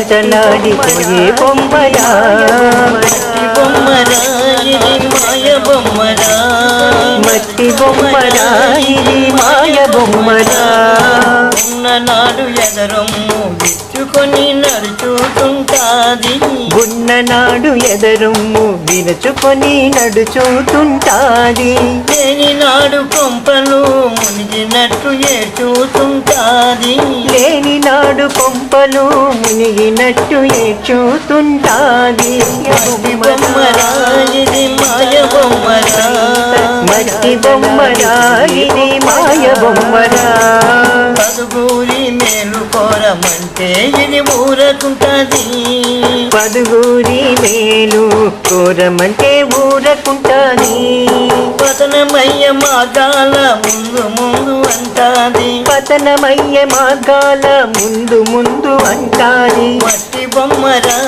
తకలాటలాడిపోయే బొమ్మరా మట్టి బొమ్మరా ఇది మాయ బొమ్మరా మట్టి బొమ్మరా ఇది మాయ బొమ్మరా ఉన్ననాడు ఎదరొమ్ము విచ్చుకొని నడుచుతుంటాది ఉన్ననాడు ఎదరొమ్ము విరుచుకొని నడుచుతుంటాది లేని నాడు కొంపలు మునిగినట్టు ఏడ్చుతుంటాది లేని నాడు కొంపలు మునిగినట్టు ఏడ్చుతుంటాది మట్టి బొమ్మరా ఇది మాయ బొమ్మరా మట్టి బొమ్మరా ఇది మాయ బొమ్మరా పదుగూరి మేలు కోరమంటే ఇది ఊరకుంటది పదుగురి మేలు కోరమంటే ఊరకుంటాది పతనమయ్య మార్గాల ముందు ముందు అంటాది పతనమయ్య మార్గాల ముందు ముందు అంటాది మట్టి బొమ్మరా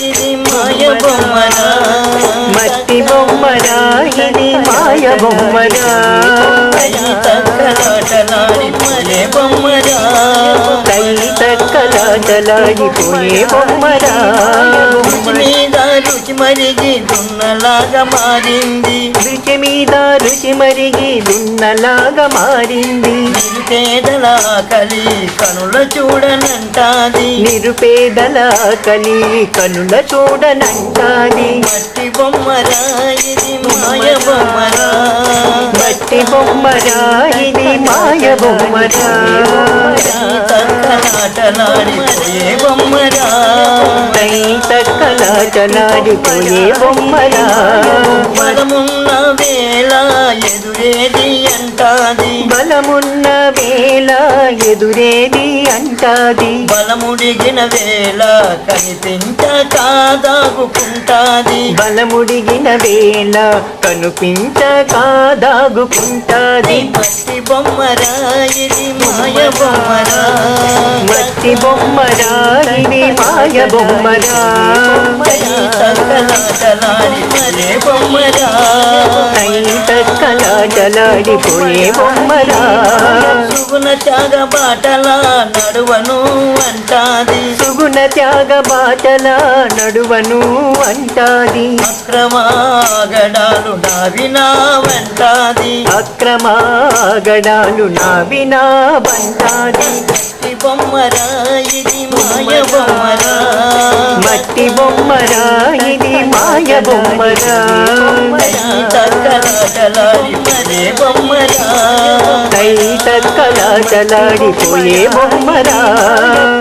ఇది మాయ బొమ్మరా మట్టి బొమ్మరా ఇది మాయ బొమ్మరా తక్కలాటలాడిపోయే బొమ్మరా తక్కలాటలాడిపోయే బొమ్మరా రుచి మీద రుచి మరిగి దున్నలాగా మారింది రుచి మీద రుచి మరిగి దున్నలాగా మారింది నిరుపేదల కలి కనుల చూడనంటాది నిరుపేదల కలి కనుల చూడనంటాది మట్టి బొమ్మరా ఇది మాయ బొమ్మరా మట్టి బొమ్మరా ఇది మాయ బొమ్మరా తక్కలాటలాడిపోయే బొమ్మరా తక్కలాటలాడిపోయే బొమ్మరా బలమున్న వేళ ఎదురేది అంటాది బలమున్న వేళ ఎదురేది అంటాది బలముడిగిన వేళ కనిపించక దాగుకుంటాది బలముడిగిన వేళ కనిపించక దాగుకుంటాది మట్టి బొమ్మరా ఇది మాయ బొమ్మరా మట్టి బొమ్మరా ఇది మాయ బొమ్మరా తక్కలాటలాడిపోయే బొమ్మరా తక్కలాటలాడిపోయే బొమ్మరా సుగుణ త్యాగ బాటల నడువను అంటాది సుగుణ త్యాగ బాటల నడువను అంటాది అక్రమాగడాలు నావినా వంటాది అక్రమాగడాలు నావినా బంటాది మట్టి బొమ్మరా ఇది మాయ బొమ్మరా మట్టి బొమ్మరా ఇది మాయ బొమ్మరా తక్కలాటలాడిపోయే బొమ్మరా తక్కలాటలాడిపోయే బొమ్మరా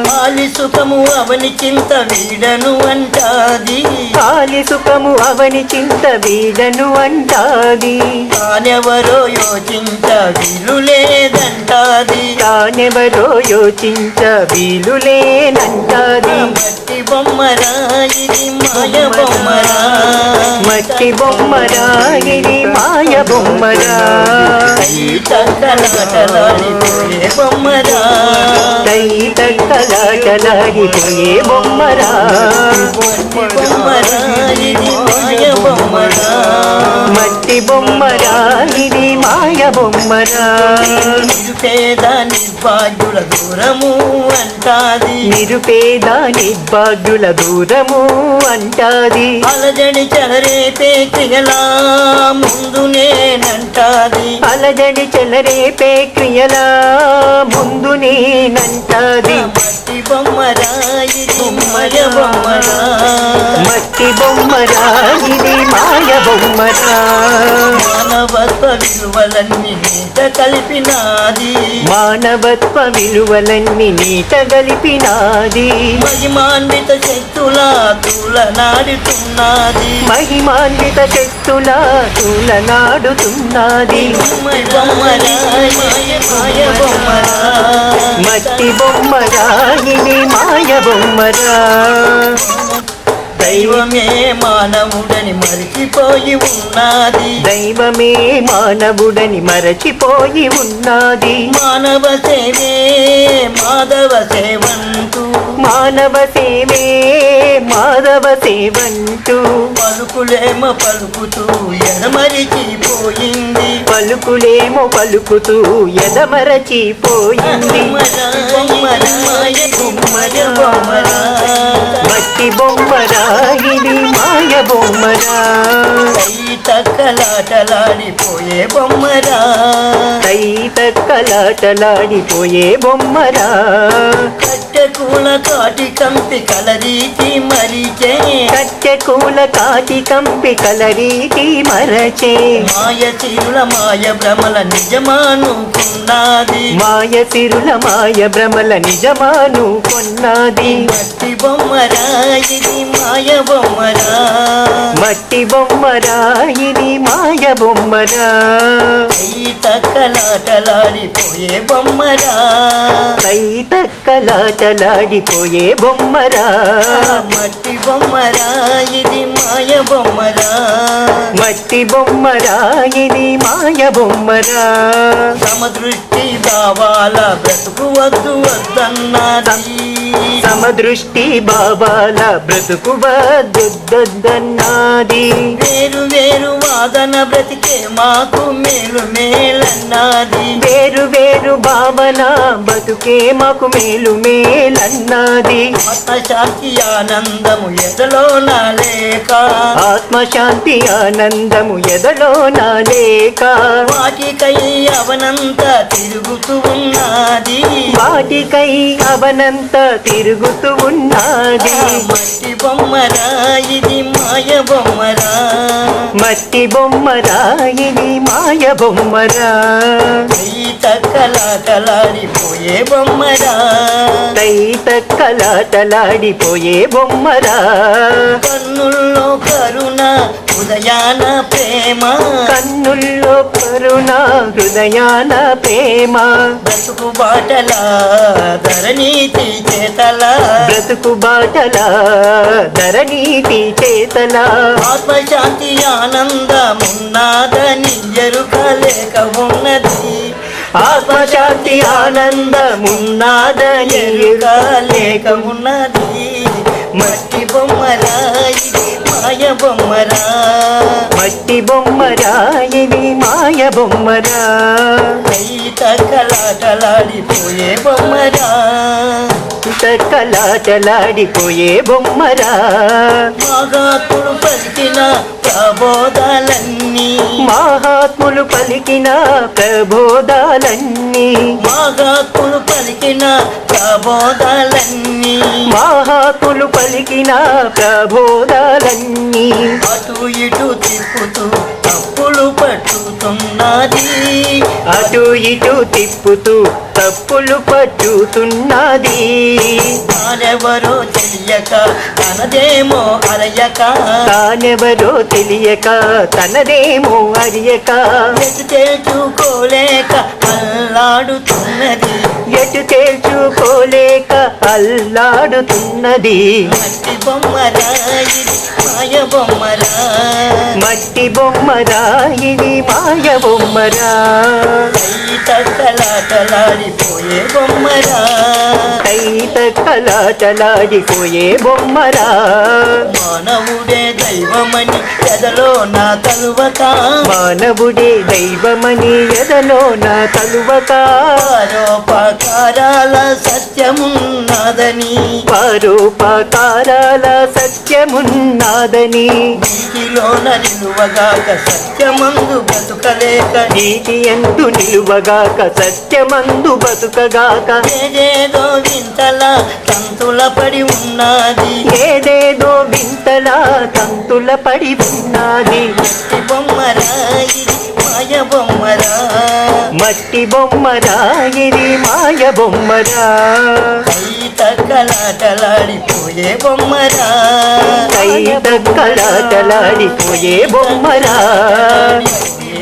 కాలి సుఖము అవని చింత వీడను అంటాది కాలి సుఖము అవని చింత వీడను అంటాది తానెవరో యోచించ వీలు లేదంటాది తానెవరో యోచించ వీలులేనంటాది మట్టి బొమ్మరా ఇది మాయ బొమ్మరా మట్టి బొమ్మరా ఇది మాయ బొమ్మరా తక్కలాటలాడిపోయే బొమ్మరా తక్కలాటలాడిపోయే బొమ్మరా మట్టి బొమ్మరా ఇది మాయ బొమ్మరా మట్టి బొమ్మరా ఇది మాయ బొమ్మరా నిరుపేద నిర్భాగ్యుల దూరము అంటాది నిరుపేద నిర్భాగ్యుల దూరము అంటాది అలజడి చెలరేపే క్రియలా ముందు నేనంటాది అలజడి చెలరేపే క్రియల ముందు నేనంటాది మట్టి బొమ్మరా ఇది మాయ బొమ్మరా మట్టి బొమ్మరా ఇది మాయ బొమ్మరా మానవత్వ విలువలన్నీ నీట కలిపినాది మానవత్వ విలువలన్నీ నీట గలిపినాది మహిమాన్విత శక్తుల తూలనాడుతున్నది మహిమాన్విత శక్తుల తూలనాడుతున్నది బొమ్మరా మాయ బొమ్మరా మట్టి బొమ్మరా ఇది మాయ బొమ్మరా దైవమే మానవుడని మరిచిపోయి ఉన్నది దైవమే మానవుడని మరచిపోయి ఉన్నది మానవ సేవే మాధవ సేవంతు మానవ సేవే మాధవ సేవంటూ పలుకు పలుకులేమో పలుకుతూ ఎడమరిచిపోయింది. పలుకులేమో పలుకుతూ ఎదమరచిపోయింది. మట్టి బొమ్మరా ఇది మాయ బొమ్మరా. తక్కలాటలాడిపోయే బొమ్మరా. తక్కలాటలాడిపోయే బొమ్మరా. కట్టెకూల కాటి కంపి కలరీతి మరిచే. కట్టెకూల కాటి కంపి కలరీతి మరచే. మాయ సిరుల మాయ భ్రమల నిజమానుకున్నది. మాయ సిరుల మాయ భ్రమల నిజమాను కొన్నది. మట్టి బొమ్మరా ఇది మాయ బొమ్మరా. మట్టి బొమ్మరా ఇది మాయ బొమ్మరా. తక్కలాటలాడిపోయే బొమ్మరా. తక్కలాటలాడిపోయే బొమ్మరా. మట్టి బొమ్మరా ఇది మాయ బొమ్మరా. మట్టి బొమ్మరా ఇది మాయ బొమ్మరా. సమదృష్టి భావాల బ్రతుకు వద్దు వద్దన్నది. సమదృష్టి బాబాల బ్రతుకు వద్దొద్దన్నది. వేరు వేరు వాదన బ్రతికే మాకు మేలు మేలన్నది. వేరు వేరు భావన బతుకే మాకు మేలు మేలన్నది. ఆత్మశాంతి ఆనందము ఎదలోన లేక. ఆత్మశాంతి ఆనందము ఎదలోన లేక. వాటికై అవనంత తిరుగుతూ ఉన్నది. వాటికై అవనంత తిరుగుతూ ఉన్నది. మట్టి బొమ్మరా ఇది మాయ బొమ్మరా. మట్టి బొమ్మరా ఇది మాయ బొమ్మరా. తక్కలాటలాడిపోయే బొమ్మరా. తక్కలాటలాడిపోయే బొమ్మరా. కన్నుల్లో కరుణ హృదయాన ప్రేమ. కన్నుల్లో కరుణ హృదయాన ప్రేమ. బ్రతుకు బాటల ధరణీతి చేతల. బ్రతుకు బాటల ధరణీతి చేతల. ఆత్మశాంతి ఆనందమున్నాదని ఎరుకలేక ఉన్నది. ఆత్మశాంతి ఆనందమున్నాదని ఎరుకలేక ఉన్నది. మట్టి బొమ్మరా ఇది మాయ బొమ్మరా. మట్టి బొమ్మరా ఇది మాయ బొమ్మరా. తక్కలాటలాడిపోయే బొమ్మరా. తక్కలాటలాడిపోయే బొమ్మరా. మహాత్ములు పలికిన ప్రబోధాలన్నీ. మహాత్ములు పలికిన ప్రబోధాలన్నీ. మహాత్ములు పలికిన ప్రబోధాలన్నీ. మహాత్ములు పలికిన ప్రబోధాలన్నీ. అటు ఇటు తిప్పుతూ తప్పులు పట్టుతున్నది. అటు ఇటు తిప్పుతూ తప్పులు పట్టుతున్నది. తానెవరో తెలియక తనదేమో అరయక. తానెవరో తెలియక తనదేమో అరియక. ఎటు తేల్చుకోలేక అల్లాడుతున్నది. ఎటు తేల్చుకోలేక అల్లాడుతున్నది. మట్టి బొమ్మరా ఇది మాయ బొమ్మరా. మట్టి బొమ్మరా ఇది మాయ బొమ్మరా. తక్కలాటలాడిపోయే బొమ్మరా. తక్కలాటలాడిపోయే బొమ్మరా. మానవుడే దైవమని ఎదలో నా తలువక. మానవుడే దైవమని ఎదలో నా తలువక. పరోపకారాల సత్యమున్నదని. పరోపకారాల సత్యమున్నాదని. నీటిలోన నిలువగాక సత్యమందు బ్రతుకలేక. నీతి ఎందు నిలువగాక సత్యమందు బతుకగాక. ఏదేదో వింతలా తంతుల పడి ఉన్నది. ఏదేదో వింతలా తంతుల పడి ఉన్నది. మట్టి బొమ్మరా ఇది మాయ బొమ్మరా. మట్టి బొమ్మరా ఇది మాయ బొమ్మరా. తక్కలాటలాడిపోయే బొమ్మరా. తక్కలాటలాడిపోయే బొమ్మరా.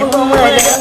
బొమ్మరా.